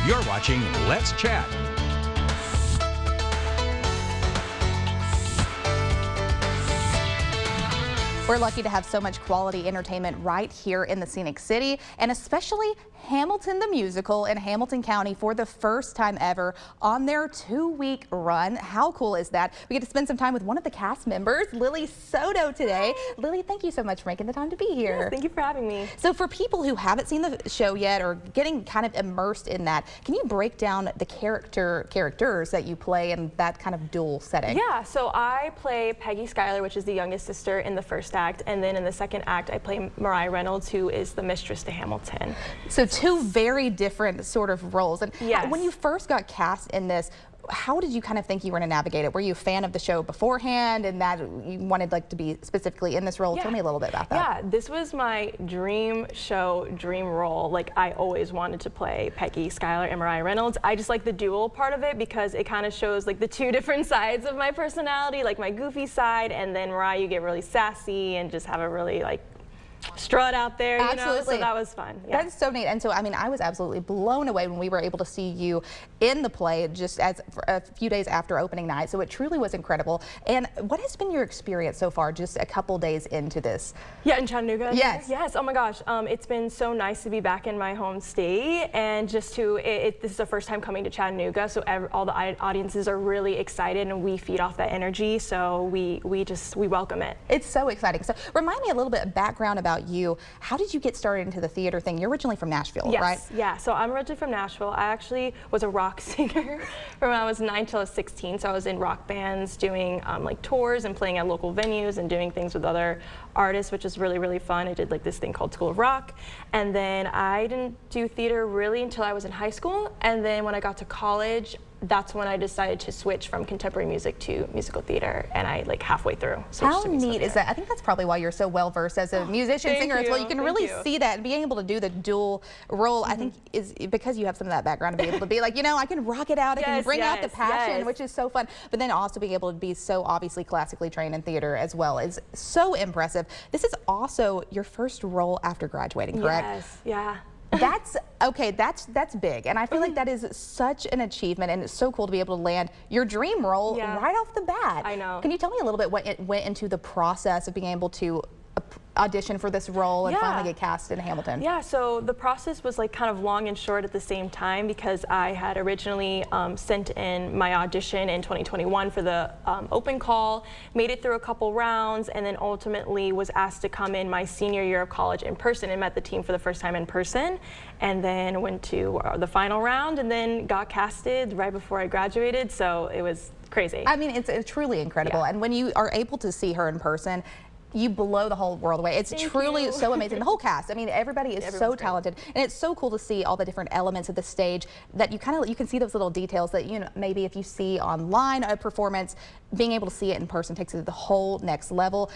You're watching Let's Chat. We're lucky to have so much quality entertainment right here in the Scenic City, and especially Hamilton the Musical in Hamilton County for the first time ever on their 2-week run. How cool is that? We get to spend some time with one of the cast members, Lily Soto, today. Lily, thank you so much for making the time to be here. Yes, thank you for having me. So for people who haven't seen the show yet or getting kind of immersed in that, can you break down the characters that you play in that kind of dual setting? Yeah, so I play Peggy Schuyler, which is the youngest sister in the first act, and then in the second act I play Reynolds, who is the mistress to Hamilton. So two very different sort of roles. And yes. When you first got cast in this, how did you kind of think you were going to navigate it? Were you a fan of the show beforehand and that you wanted to be specifically in this role? Yeah. Tell me a little bit about that. Yeah, this was my dream show, dream role. Like, I always wanted to play Peggy Schuyler and Reynolds. I just like the dual part of it because it kind of shows like the two different sides of my personality, like my goofy side, and then Mariah, you get really sassy and just have a really like strut out there, you know, so that was fun. Yeah. That's so neat. And so, I mean, I was absolutely blown away when we were able to see you in the play just as a few days after opening night. So it truly was incredible. And what has been your experience so far, just a couple days into this? Yeah, in Chattanooga? Yes. Yes, oh my gosh. It's been so nice to be back in my home state, and just to, this is the first time coming to Chattanooga, so all the audiences are really excited and we feed off that energy, so we welcome it. It's so exciting. So remind me a little bit of background about you. How did you get started into the theater thing? You're originally from Nashville, yes, right? Yeah, so I'm originally from Nashville. I actually was a rock singer from when I was 9 till I was 16, so I was in rock bands doing like tours and playing at local venues and doing things with other artists, which was really, really fun. I did like this thing called School of Rock, and then I didn't do theater really until I was in high school, and then when I got to college, that's when I decided to switch from contemporary music to musical theater, and I like halfway through. How neat is that? I think that's probably why you're so well versed as a musician, singer as well. You can really see that, and being able to do the dual role, I think, is because you have some of that background to be able to be like, you know, I can rock it out, I can bring out the passion, which is so fun. But then also being able to be so obviously classically trained in theater as well is so impressive. This is also your first role after graduating, correct? Yes, yeah. That's okay. That's big, and I feel like that is such an achievement, and it's so cool to be able to land your dream role right off the bat. I know. Can you tell me a little bit what it went into the process of being able to audition for this role and finally get cast in Hamilton? Yeah, so the process was like kind of long and short at the same time, because I had originally sent in my audition in 2021 for the open call, made it through a couple rounds, and then ultimately was asked to come in my senior year of college in person and met the team for the first time in person, and then went to the final round and then got casted right before I graduated, so it was crazy. I mean, it's truly incredible, and when you are able to see her in person, you blow the whole world away. It's truly so amazing. The whole cast, I mean, everybody is so talented, and it's so cool to see all the different elements of the stage that you can see those little details that, you know, maybe if you see online a performance, being able to see it in person takes it to the whole next level.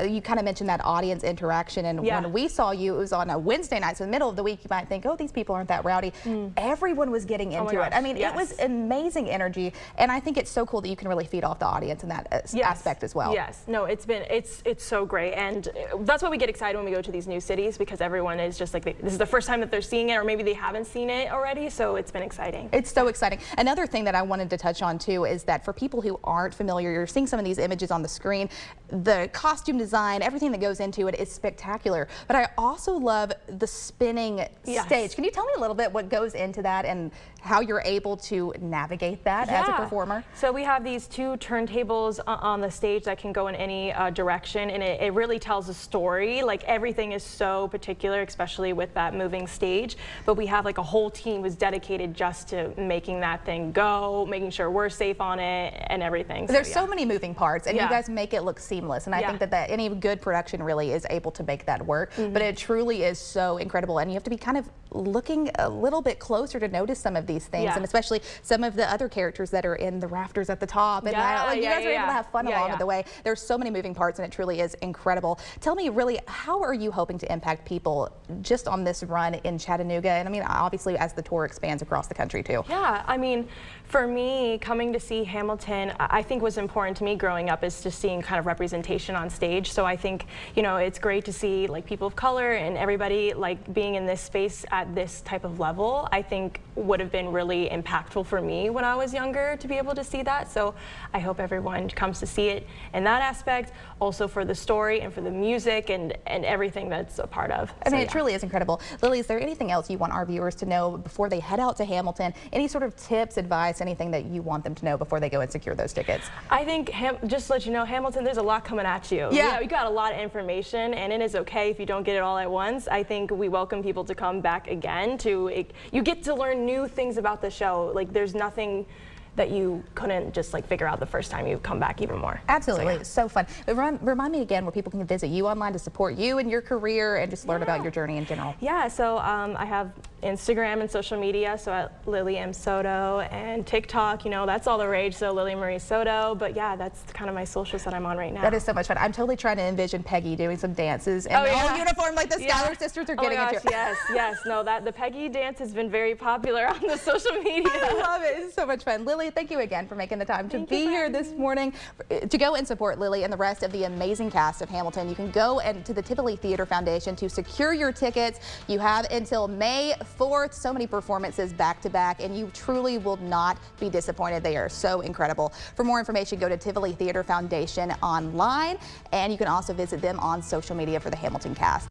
You kind of mentioned that audience interaction, and when we saw you, it was on a Wednesday night, so in the middle of the week, you might think, oh, these people aren't that rowdy. Everyone was getting into it. I mean, it was amazing energy, and I think it's so cool that you can really feed off the audience in that aspect as well. Yes, no, it's so great, and that's why we get excited when we go to these new cities, because everyone is just like, this is the first time that they're seeing it, or maybe they haven't seen it already, so it's been exciting. It's so exciting. Another thing that I wanted to touch on too is that for people who aren't familiar, you're seeing some of these images on the screen, the costume design, everything that goes into it is spectacular, but I also love the spinning stage. Can you tell me a little bit what goes into that and how you're able to navigate that as a performer? So we have these two turntables on the stage that can go in any direction, and it really tells a story. Like, everything is so particular, especially with that moving stage, but we have like a whole team who's dedicated just to making that thing go, making sure we're safe on it and everything. There's so many moving parts, and you guys make it look seamless, and I think that any good production really is able to make that work, but it truly is so incredible, and you have to be kind of looking a little bit closer to notice some of these things, and especially some of the other characters that are in the rafters at the top, and like, you guys are able to have fun along the way. There's so many moving parts, and it truly is incredible. Tell me, really, how are you hoping to impact people just on this run in Chattanooga, and I mean, obviously as the tour expands across the country too? Yeah, I mean, for me, coming to see Hamilton, I think was important to me growing up is just seeing kind of representation on stage. So I think, you know, it's great to see like people of color and everybody like being in this space at this type of level, I think would have been really impactful for me when I was younger to be able to see that. So I hope everyone comes to see it in that aspect, also for the story and for the music and everything that's a part of. I mean, it truly is incredible. Lily, is there anything else you want our viewers to know before they head out to Hamilton? Any sort of tips, advice, anything that you want them to know before they go and secure those tickets? I think just to let you know, Hamilton, there's a lot coming at you. Yeah. You got a lot of information, and it is okay if you don't get it all at once. I think we welcome people to come back again. You get to learn new things about the show. Like, there's nothing that you couldn't just like figure out the first time you come back even more. Absolutely, So, yeah. it's so fun. But remind me again where people can visit you online to support you and your career and just learn about your journey in general. Yeah, so I have Instagram and social media, so at Lily M. Soto, and TikTok, you know, that's all the rage, so Lily Marie Soto. But yeah, that's kind of my socials that I'm on right now. That is so much fun. I'm totally trying to envision Peggy doing some dances in all uniform like the Schuyler sisters are getting into. Yes. No, the Peggy dance has been very popular on the social media. I love it. It's so much fun. Lily, thank you again for making the time to be here this morning. To go and support Lily and the rest of the amazing cast of Hamilton, you can go to the Tivoli Theater Foundation to secure your tickets. You have until May 4th. So many performances back to back, and you truly will not be disappointed. They are so incredible. For more information, go to Tivoli Theater Foundation online, and you can also visit them on social media for the Hamilton cast.